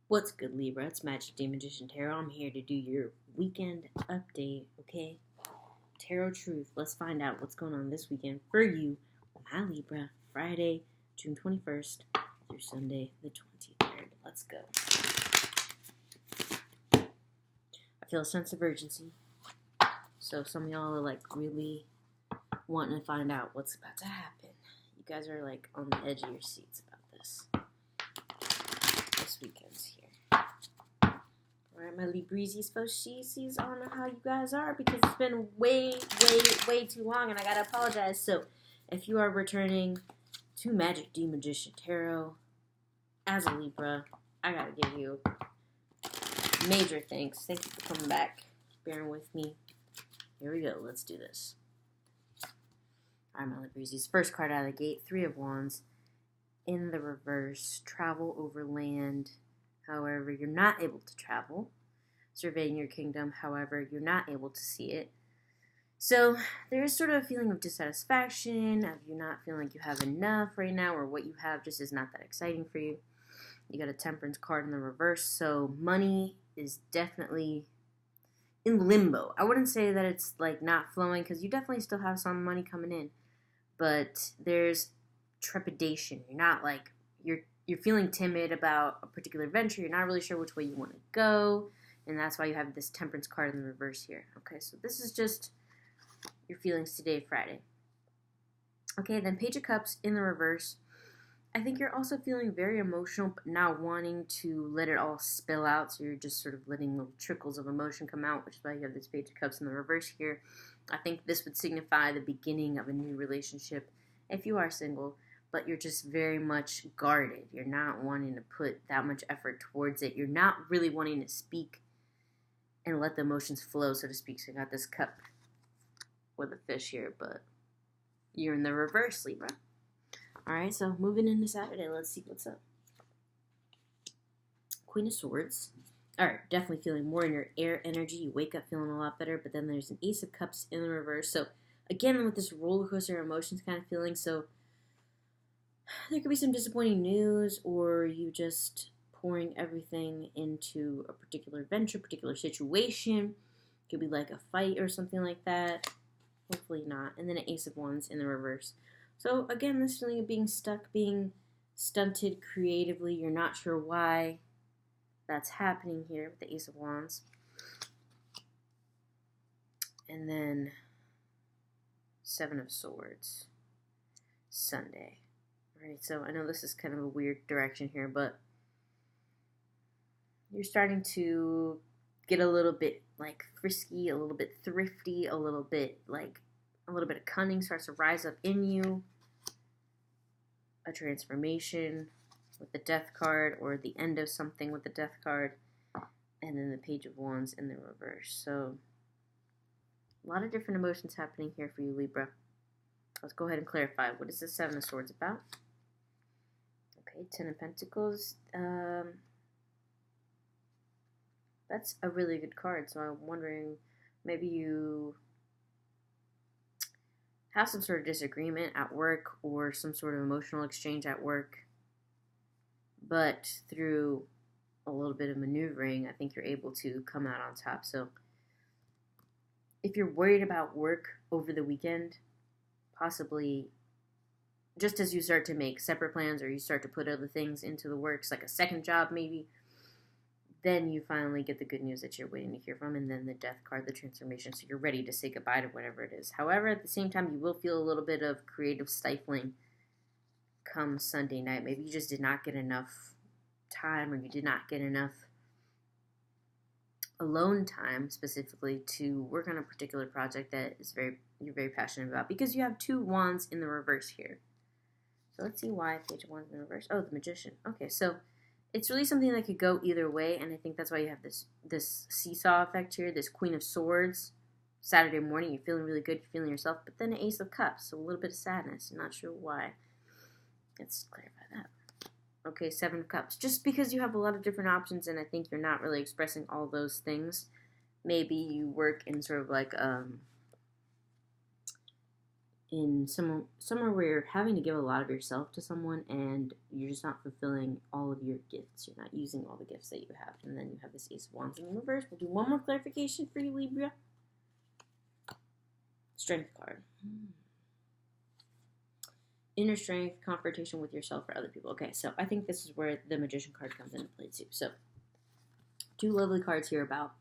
What's good, Libra? It's Magic Demon Magician Tarot. I'm here to do your weekend update, okay? Tarot Truth. Let's find out what's going on this weekend for you, my Libra. Friday, June 21st through Sunday, the 23rd. Let's go. I feel a sense of urgency. So some of y'all are like really wanting to find out what's about to happen. You guys are like on the edge of your seats about this. This weekend's here. Alright, my Librizies, Foshisis, I don't know how you guys are because it's been way too long and I gotta apologize. So, if you are returning to Magic Demon Magician Tarot as a Libra, I gotta give you major thanks. Thank you for coming back, bearing with me. Here we go, let's do this. Alright, my Librizies, first card out of the gate, Three of Wands. In the reverse, travel over land. However, you're not able to travel. Surveying your kingdom, however, you're not able to see it. So there is sort of a feeling of dissatisfaction, of you not feeling like you have enough right now, or what you have just is not that exciting for you. You got a Temperance card in the reverse, so money is definitely in limbo. I wouldn't say that it's like not flowing, because you definitely still have some money coming in, but there's trepidation. You're not like, you're feeling timid about a particular venture. You're not really sure which way you want to go, and that's why you have this Temperance card in the reverse here. Okay, so this is just your feelings today, Friday. Okay, then Page of Cups in the reverse. I think you're also feeling very emotional, but not wanting to let it all spill out, so you're just sort of letting little trickles of emotion come out, which is why you have this Page of Cups in the reverse here. I think this would signify the beginning of a new relationship if you are single, but you're just very much guarded. You're not wanting to put that much effort towards it. You're not really wanting to speak and let the emotions flow, so to speak. So I got this cup with a fish here, but you're in the reverse, Libra. Alright, so moving into Saturday, let's see what's up. Queen of Swords. Alright, definitely feeling more in your air energy. You wake up feeling a lot better, but then there's an Ace of Cups in the reverse. So again, with this roller coaster emotions kind of feeling, so there could be some disappointing news, or you just pouring everything into a particular venture, particular situation. Could be like a fight or something like that. Hopefully not. And then an Ace of Wands in the reverse. So again, this feeling of being stuck, being stunted creatively. You're not sure why that's happening here with the Ace of Wands. And then Seven of Swords. Sunday. Alright, so I know this is kind of a weird direction here, but you're starting to get a little bit like frisky, a little bit thrifty, a little bit of cunning starts to rise up in you. A transformation with the Death card, or the end of something with the Death card, and then the Page of Wands in the reverse. So a lot of different emotions happening here for you, Libra. Let's go ahead and clarify. What is the Seven of Swords about? Okay, Ten of Pentacles. That's a really good card, so I'm wondering, maybe you have some sort of disagreement at work or some sort of emotional exchange at work, but through a little bit of maneuvering, I think you're able to come out on top. So if you're worried about work over the weekend, possibly just as you start to make separate plans, or you start to put other things into the works, like a second job maybe, then you finally get the good news that you're waiting to hear from, and then the Death card, the transformation, so you're ready to say goodbye to whatever it is. However, at the same time, you will feel a little bit of creative stifling come Sunday night. Maybe you just did not get enough time, or you did not get enough alone time specifically to work on a particular project that is you're very passionate about, because you have two Wands in the reverse here. So let's see why Page of Wands in the reverse. Oh, the Magician. Okay, so it's really something that could go either way, and I think that's why you have this seesaw effect here, this Queen of Swords. Saturday morning, you're feeling really good, you're feeling yourself, but then an Ace of Cups, so a little bit of sadness. I'm not sure why. Let's clarify that. Okay, Seven of Cups. Just because you have a lot of different options, and I think you're not really expressing all those things. Maybe you work in sort of like in somewhere where you're having to give a lot of yourself to someone and you're just not fulfilling all of your gifts. You're not using all the gifts that you have. And then you have this Ace of Wands in reverse. We'll do one more clarification for you, Libra. Strength card. Inner strength, confrontation with yourself or other people. Okay, so I think this is where the Magician card comes into play too. So, two lovely cards here about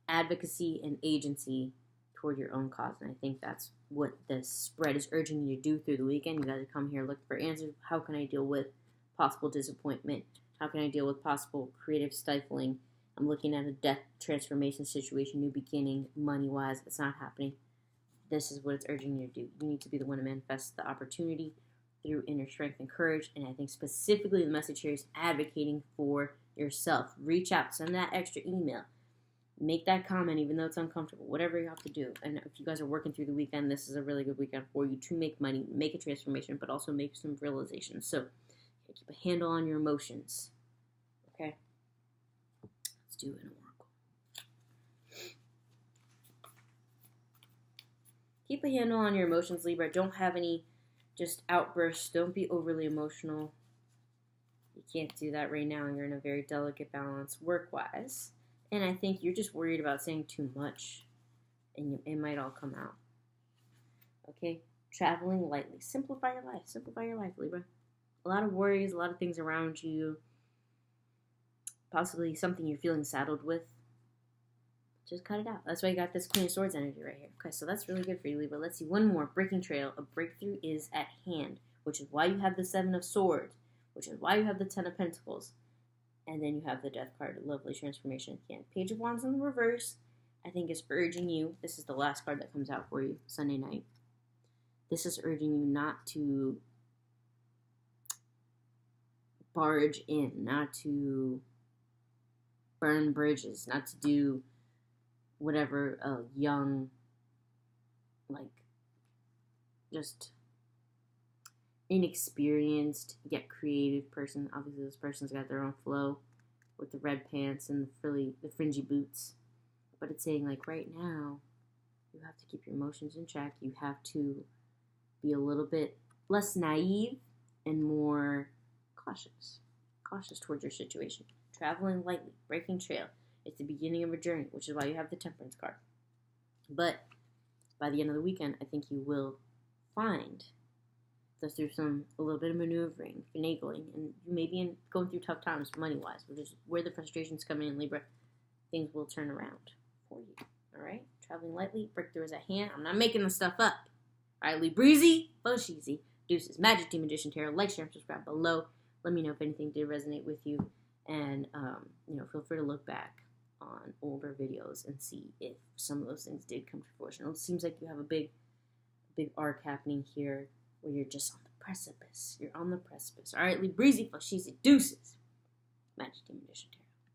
advocacy and agency toward your own cause. And I think that's what this spread is urging you to do through the weekend. You guys come here looking for answers. How can I deal with possible disappointment? How can I deal with possible creative stifling? I'm looking at a death transformation situation, new beginning, money-wise. It's not happening. This is what it's urging you to do. You need to be the one to manifest the opportunity through inner strength and courage. And I think specifically the message here is advocating for yourself. Reach out. Send that extra email. Make that comment even though it's uncomfortable. Whatever you have to do. And if you guys are working through the weekend, this is a really good weekend for you to make money, make a transformation, but also make some realizations. So keep a handle on your emotions. Okay? Let's do an oracle. Keep a handle on your emotions, Libra. Don't have any just outbursts. Don't be overly emotional. You can't do that right now. You're in a very delicate balance work-wise. And I think you're just worried about saying too much. And it might all come out. Okay? Traveling lightly. Simplify your life. Simplify your life, Libra. A lot of worries, a lot of things around you. Possibly something you're feeling saddled with. Just cut it out. That's why you got this Queen of Swords energy right here. Okay, so that's really good for you, Libra. Let's see. One more. Breaking trail. A breakthrough is at hand, which is why you have the Seven of Swords, which is why you have the Ten of Pentacles. And then you have the Death card. Lovely transformation at the end. Page of Wands in the reverse, I think, is urging you. This is the last card that comes out for you Sunday night. This is urging you not to barge in, not to burn bridges, not to do whatever a young, like, just inexperienced yet creative person. Obviously, this person's got their own flow with the red pants and the fringy boots. But it's saying, like, right now, you have to keep your emotions in check. You have to be a little bit less naive and more cautious. Cautious towards your situation. Traveling lightly, breaking trail. It's the beginning of a journey, which is why you have the Temperance card. But by the end of the weekend, I think you will find that through a little bit of maneuvering, finagling, and you may be going through tough times money-wise, which is where the frustrations come in, Libra. Things will turn around for you. All right? Traveling lightly, breakthrough is at hand. I'm not making this stuff up. All right, Libreezy, Bosheezy, Deuces, Magic Team Magician Tarot. Like, share, and subscribe below. Let me know if anything did resonate with you. And, feel free to look back on older videos and see if some of those things did come to fruition. It seems like you have a big arc happening here where you're just on the precipice. You're on the precipice. All right, Libreezy, Bosheezy, Deuces, Magic Team Magician Tarot.